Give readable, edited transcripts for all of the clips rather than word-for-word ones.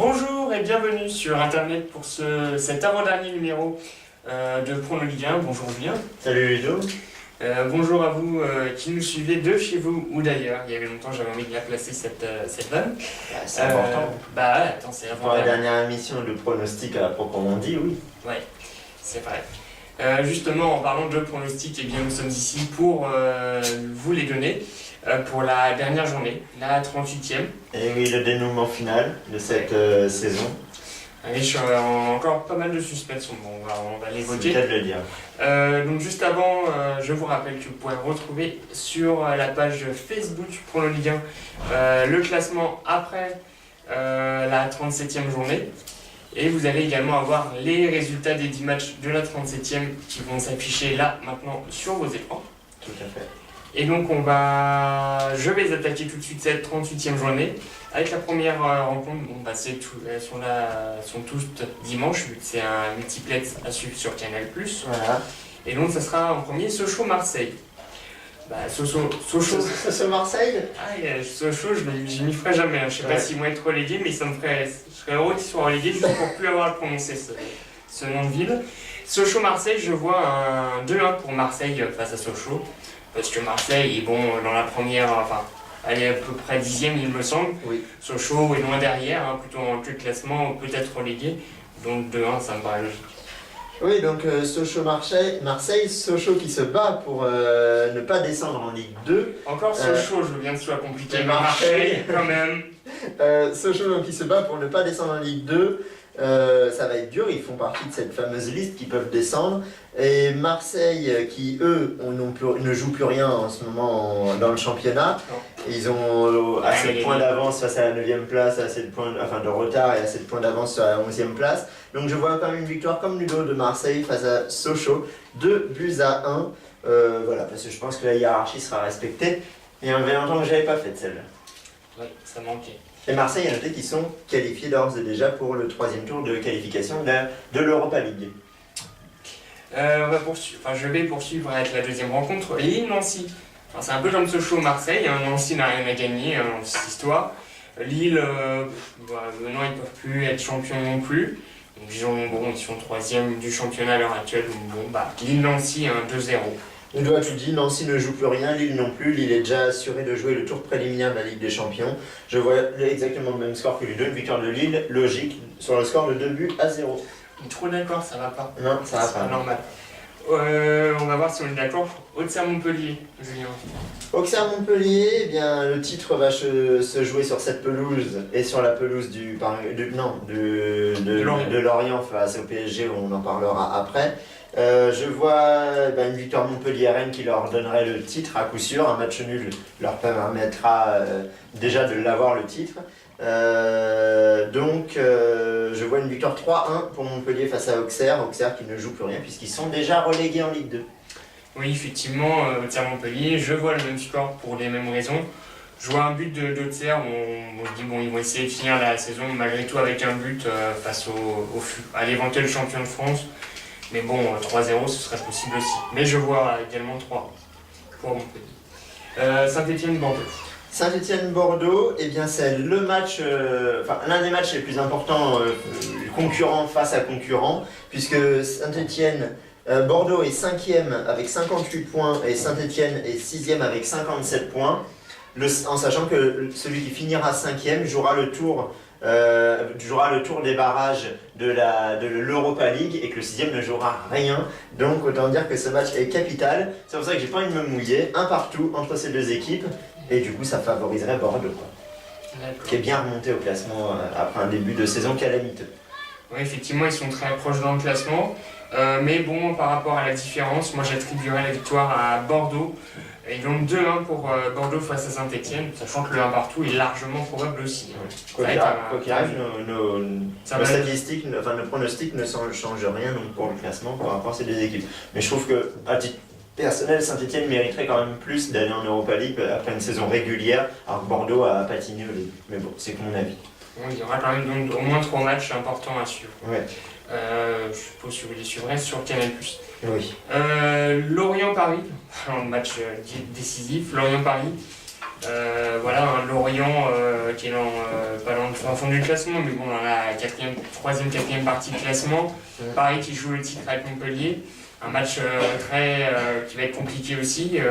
Bonjour et bienvenue sur Internet pour cet avant-dernier numéro de Prono Ligue 1. Bonjour Julien. Salut Ludo. Bonjour à vous qui nous suivez de chez vous ou d'ailleurs. Il y avait longtemps j'avais envie de bien placer cette vanne. C'est important. Attends, c'est Pour la dernière émission de pronostic à proprement dit, oui. Ouais, c'est vrai. Justement, en parlant de pronostics, eh bien, nous sommes ici pour vous les donner pour la dernière journée, la 38e. Et oui, le dénouement final de cette saison. Allez, je suis encore pas mal de suspense, bon, on va l'évoquer. C'est le cas de le dire. Donc juste avant, je vous rappelle que vous pouvez retrouver sur la page Facebook Prono Ligue 1 le classement après la 37e journée. Et vous allez également avoir les résultats des 10 matchs de la 37e qui vont s'afficher là, maintenant, sur vos écrans. Tout à fait. Et donc je vais attaquer tout de suite cette 38e journée avec la première rencontre. Bon, elles sont toutes dimanche, vu que c'est un multiplex à suivre sur Canal+. Voilà. Et donc ça sera en premier Sochaux-Marseille. Sochaux. Ce Marseille. Sochaux, je m'y ferai jamais. Je sais pas s'ils vont être relégués, mais je serais heureux qu'ils soient relégués juste pour plus avoir à prononcer ce nom de ville. Sochaux-Marseille, je vois un 2-1 pour Marseille face à Sochaux. Parce que Marseille est bon dans la première, elle est à peu près 10e il me semble. Oui. Sochaux est loin derrière, plutôt en queue de classement, peut-être relégué. Donc 2-1, ça me paraît logique. Oui, donc Sochaux-Marseille, Sochaux qui se bat pour ne pas descendre en Ligue 2. Encore Sochaux, je veux bien que ce soit compliqué, mais Marseille quand même. Sochaux qui se bat pour ne pas descendre en Ligue 2. Ça va être dur, ils font partie de cette fameuse liste qui peuvent descendre. Et Marseille qui, eux, ne jouent plus rien en ce moment dans le championnat. Ils ont assez de points d'avance face à la 9e place, assez de points de retard et assez de points d'avance sur la 11e place. Donc je vois quand même une victoire comme Ludo de Marseille face à Sochaux, 2-1. Voilà, parce que je pense que la hiérarchie sera respectée. Et il y avait longtemps que je n'avais pas fait de celle-là. Oui, ça manquait. Et Marseille, a noté qu'ils sont qualifiés d'ores et déjà pour le 3e tour de qualification de l'Europa League. Je vais poursuivre avec la deuxième rencontre, Lille-Nancy. C'est un peu comme Sochaux-Marseille, Nancy n'a rien à gagner dans cette histoire. Lille, maintenant ils ne peuvent plus être champions non plus. Donc, ils sont 3e du championnat à l'heure actuelle. Lille-Nancy, 2-0. Toi, tu dis Nancy ne joue plus rien, Lille non plus. Lille est déjà assuré de jouer le tour préliminaire de la Ligue des Champions. Je vois exactement le même score que Ludo, une victoire de Lille, logique, sur le score de 2-0. Trop d'accord, ça va pas. Non, ça va pas. C'est pas normal. On va voir si on est d'accord. Auxerre-Montpellier, Julien. Auxerre-Montpellier, eh bien, le titre va se jouer sur cette pelouse et sur la pelouse de Lorient face au PSG, où on en parlera après. Je vois une victoire Montpellier-Rennes qui leur donnerait le titre à coup sûr. Un match nul leur permettra déjà de l'avoir le titre. Je vois une victoire 3-1 pour Montpellier face à Auxerre. Auxerre qui ne joue plus rien puisqu'ils sont déjà relégués en Ligue 2. Oui, effectivement, Auxerre-Montpellier, je vois le même score pour les mêmes raisons. Je vois un but d'Auxerre, je dis ils vont essayer de finir la saison malgré tout avec un but face à l'éventuel champion de France. Mais bon, 3-0 ce serait possible aussi. Mais je vois également 3 pour Montpellier. Saint-Étienne-Bordeaux. Saint-Étienne-Bordeaux, eh bien c'est le match, l'un des matchs les plus importants concurrent face à concurrent, puisque Bordeaux est 5e avec 58 points et Saint-Étienne est 6e avec 57 points, en sachant que celui qui finira 5e jouera le tour des barrages de l'Europa League et que le 6e ne jouera rien. Donc autant dire que ce match est capital. C'est pour ça que j'ai pas envie de me mouiller. Un partout entre ces deux équipes. Et du coup ça favoriserait Bordeaux, qui est bien remonté au classement après un début de saison calamiteux. Oui, effectivement, ils sont très proches dans le classement. Mais bon, par rapport à la différence, moi j'attribuerais la victoire à Bordeaux. Et donc 2-1 pour Bordeaux face à Saint-Étienne, sachant que le 1 partout est largement probable aussi. Quoi qu'il arrive, nos statistiques, nos pronostics ne changent rien donc, pour le classement par rapport à ces deux équipes. Mais je trouve que, à titre personnel, Saint-Étienne mériterait quand même plus d'aller en Europa League après une saison régulière, alors que Bordeaux a patiné au début. Mais bon, c'est que mon avis. Bon, il y aura quand même donc, au moins 3 matchs importants à suivre. Ouais. Je suppose que vous les suivrez sur Canal+. Oui. Lorient-Paris, un match décisif. Lorient-Paris, Voilà, un Lorient qui est pas dans le fond du classement, mais bon, dans la troisième, quatrième partie du classement. Paris qui joue le titre avec Montpellier. Un match qui va être compliqué aussi. Il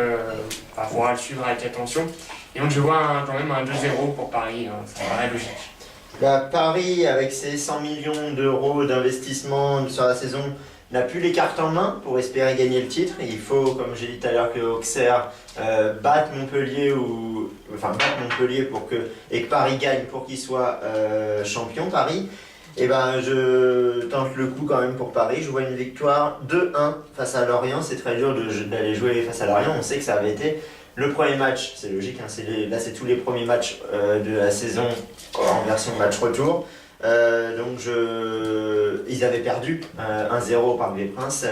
faudra le suivre avec attention. Et donc je vois quand même un 2-0 pour Paris, hein, ça paraît logique. Paris, avec ses 100 millions d'euros d'investissement sur la saison, n'a plus les cartes en main pour espérer gagner le titre. Il faut, comme j'ai dit tout à l'heure, que Auxerre batte Montpellier et que Paris gagne pour qu'il soit champion, Paris. Et je tente le coup quand même pour Paris. Je vois une victoire 2-1 face à Lorient. C'est très dur d'aller jouer face à Lorient. On sait que ça avait été le premier match. C'est logique, hein, là c'est tous les premiers matchs de la saison en version match retour. Ils avaient perdu 1-0 au Parc des Princes,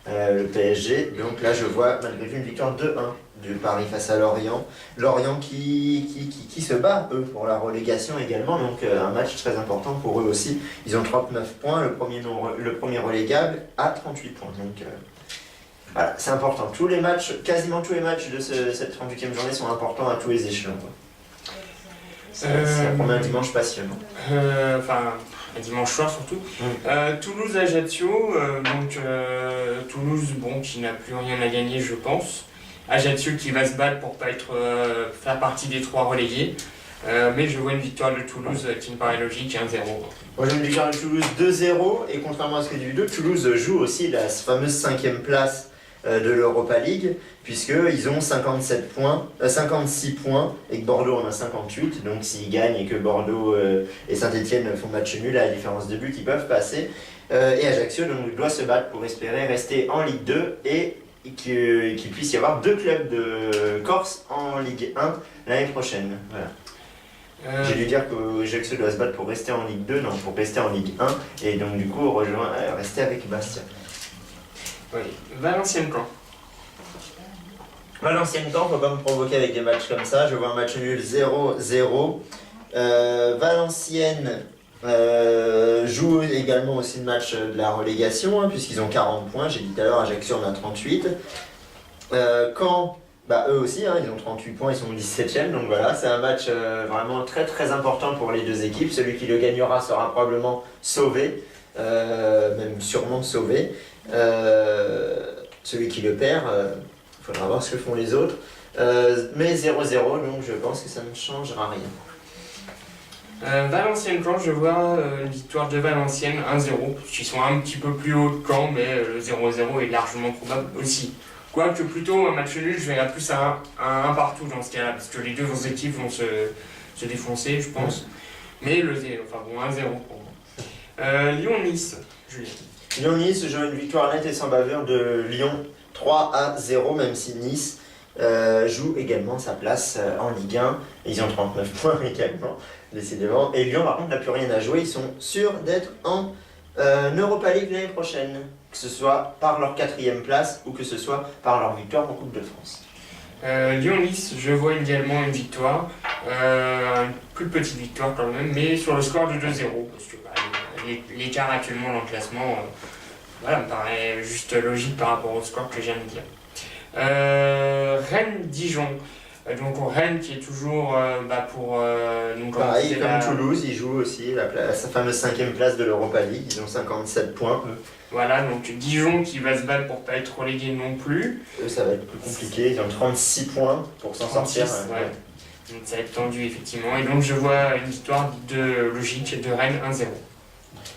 le PSG. Donc là, je vois malgré tout une victoire 2-1 du Paris face à Lorient. Lorient qui se bat, eux, pour la relégation également. Donc un match très important pour eux aussi. Ils ont 39 points, le premier relégable à 38 points. Donc voilà, c'est important. Quasiment tous les matchs de cette 38e journée sont importants à tous les échelons. Ça promet un dimanche passionnant. Un dimanche soir surtout. Toulouse-Ajaccio, Toulouse qui n'a plus rien à gagner je pense. Ajaccio qui va se battre pour pas faire partie des 3 relégués. Mais je vois une victoire de Toulouse qui me paraît logique, 1-0. Moi j'ai une victoire de Toulouse 2-0 et contrairement à ce que tu dis, Toulouse joue aussi la fameuse 5e place de l'Europa League, puisqu'ils ont 56 points et que Bordeaux en a 58. Donc s'ils gagnent et que Bordeaux et Saint-Etienne font match nul à la différence de but, ils peuvent passer. Et Ajaccio doit se battre pour espérer rester en Ligue 2 et qu'il puisse y avoir 2 clubs de Corse en Ligue 1 l'année prochaine. Voilà. J'ai dû dire que Ajaccio doit se battre pour rester en Ligue 2, non, pour rester en Ligue 1, et donc du coup rester avec Bastia. Oui. Valenciennes-Caen. Valenciennes-Caen, faut pas me provoquer avec des matchs comme ça. Je vois un match nul 0-0. Valenciennes joue également aussi le match de la relégation, hein, puisqu'ils ont 40 points. J'ai dit tout à l'heure, Ajaccio en a 38. Caen, eux aussi, hein, ils ont 38 points, ils sont 17e. Donc voilà, c'est un match vraiment très très important pour les deux équipes. Celui qui le gagnera sera probablement sauvé, même sûrement sauvé. Celui qui le perd, il faudra voir ce que font les autres. Mais 0-0, donc je pense que ça ne changera rien. Valenciennes-Caen, je vois une victoire de Valenciennes 1-0. Ils sont un petit peu plus haut que Caen, mais le 0-0 est largement probable aussi. Quoique plutôt un match nul, je verrais plus un partout dans ce cas-là, parce que les deux équipes vont se défoncer, je pense. Mais 1-0 pour moi. Lyon-Nice, Julien. Lyon-Nice joue une victoire nette et sans bavure de Lyon 3-0, même si Nice joue également sa place en Ligue 1. Ils ont 39 points également, décidément. Et Lyon, par contre, n'a plus rien à jouer. Ils sont sûrs d'être en Europa League l'année prochaine, que ce soit par leur 4e place ou que ce soit par leur victoire en Coupe de France. Lyon-Nice, je vois également une victoire, une plus petite victoire quand même, mais sur le score de 2-0, parce que l'écart actuellement dans le classement me paraît juste logique par rapport au score que je viens de dire. Rennes-Dijon, donc Rennes qui est toujours pour... pareil, comme Toulouse, ils jouent aussi sa fameuse 5e place de l'Europa League, ils ont 57 points. Voilà, donc Dijon qui va se battre pour pas être relégué non plus. Ça va être plus compliqué, ils ont 36 points pour s'en sortir. Ouais. Donc ça va être tendu effectivement, et donc je vois une victoire logique de Rennes 1-0.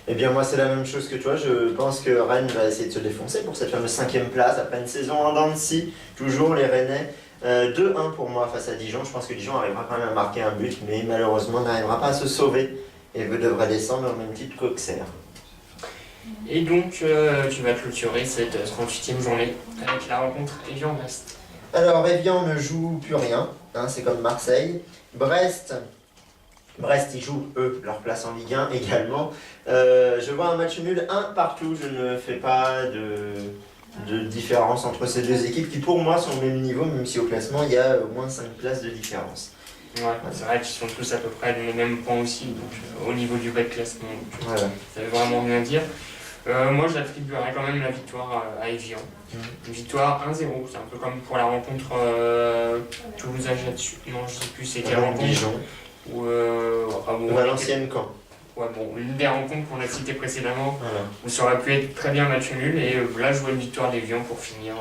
Eh bien moi c'est la même chose que toi, je pense que Rennes va essayer de se défoncer pour cette fameuse 5e place, après une saison en dents de scie, toujours les Rennais. 2-1 pour moi face à Dijon, je pense que Dijon arrivera quand même à marquer un but, mais malheureusement n'arrivera pas à se sauver et devrait descendre au même titre qu'Auxerre. Et donc tu vas clôturer cette 38e journée avec la rencontre Evian-Brest. Alors Evian ne joue plus rien, hein, c'est comme Marseille. Brest, ils jouent, eux, leur place en Ligue 1 également. Je vois un match nul, 1 partout. Je ne fais pas de différence entre ces deux équipes qui, pour moi, sont au même niveau, même si au classement, il y a au moins 5 places de différence. Ouais, c'est vrai qu'ils sont tous à peu près les mêmes points aussi, donc, au niveau du bas de classement. Donc, voilà. Ça veut vraiment rien dire. Moi, j'attribuerais quand même la victoire à Evian. Une victoire 1-0, c'est un peu comme pour la rencontre Toulouse-Ajaccio. Non, je sais plus, c'était la rencontre. Dijon. Ou Valenciennes-Caen. Ouais, bon, une des rencontres qu'on a citées précédemment, Voilà. où ça aurait pu être très bien match nul, et là, je vois une victoire d'Evian pour finir,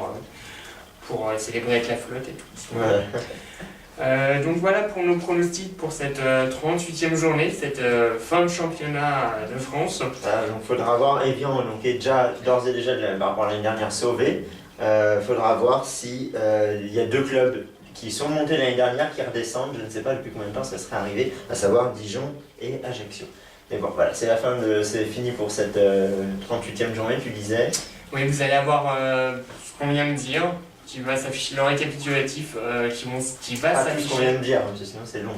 pour célébrer avec la flotte et tout. Ouais. Donc voilà pour nos pronostics pour cette 38e journée, cette fin de championnat de France. Donc faudra voir, Evian donc, est déjà d'ores et déjà par rapport à l'année dernière sauvé. Faudra voir si il y a deux clubs qui sont montés l'année dernière qui redescendent, je ne sais pas depuis combien de temps ça serait arrivé, à savoir Dijon et Ajaccio. Mais bon voilà, c'est fini pour cette 38e journée, tu disais. Oui, vous allez avoir ce qu'on vient de dire, qui va s'afficher, le récapitulatif qui va Pas tout ce s'afficher. qu'on vient de dire, parce que sinon c'est long.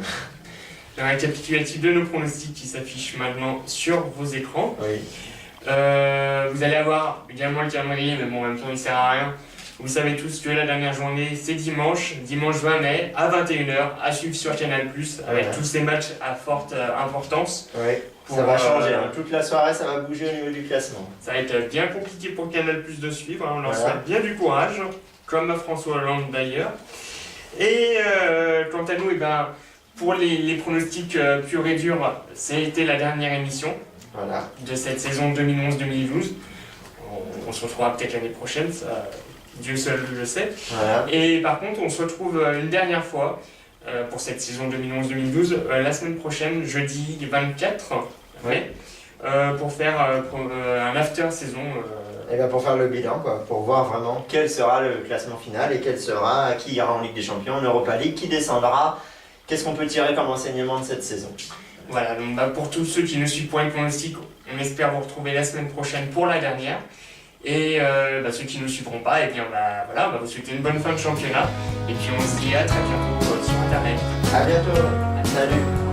Le récapitulatif de nos pronostics qui s'affiche maintenant sur vos écrans. Oui. Vous allez avoir également le calendrier, mais bon, en même temps il sert à rien. Vous savez tous que la dernière journée c'est dimanche 20 mai à 21h, à suivre sur Canal+, avec tous ces matchs à forte importance. Oui. Ça va changer, toute la soirée ça va bouger au niveau du classement. Ça va être bien compliqué pour Canal+ de suivre, on leur souhaite bien du courage, comme à François Hollande d'ailleurs. Et quant à nous, pour les pronostics purs et durs, c'était la dernière émission de cette saison 2011-2012. On se retrouvera peut-être l'année prochaine, ça, Dieu seul le sait. Voilà. Et par contre, on se retrouve une dernière fois pour cette saison 2011-2012, la semaine prochaine, jeudi 24 mai, pour faire un after-saison. Et bien pour faire le bilan, quoi, pour voir vraiment quel sera le classement final et qui ira en Ligue des Champions, en Europa League, qui descendra, qu'est-ce qu'on peut tirer comme enseignement de cette saison. Voilà, donc pour tous ceux qui ne suivent pas les pronostics, on espère vous retrouver la semaine prochaine pour la dernière. Et ceux qui ne nous suivront pas, on va vous souhaiter une bonne fin de championnat. Et puis on se dit à très bientôt sur Internet. À bientôt, salut.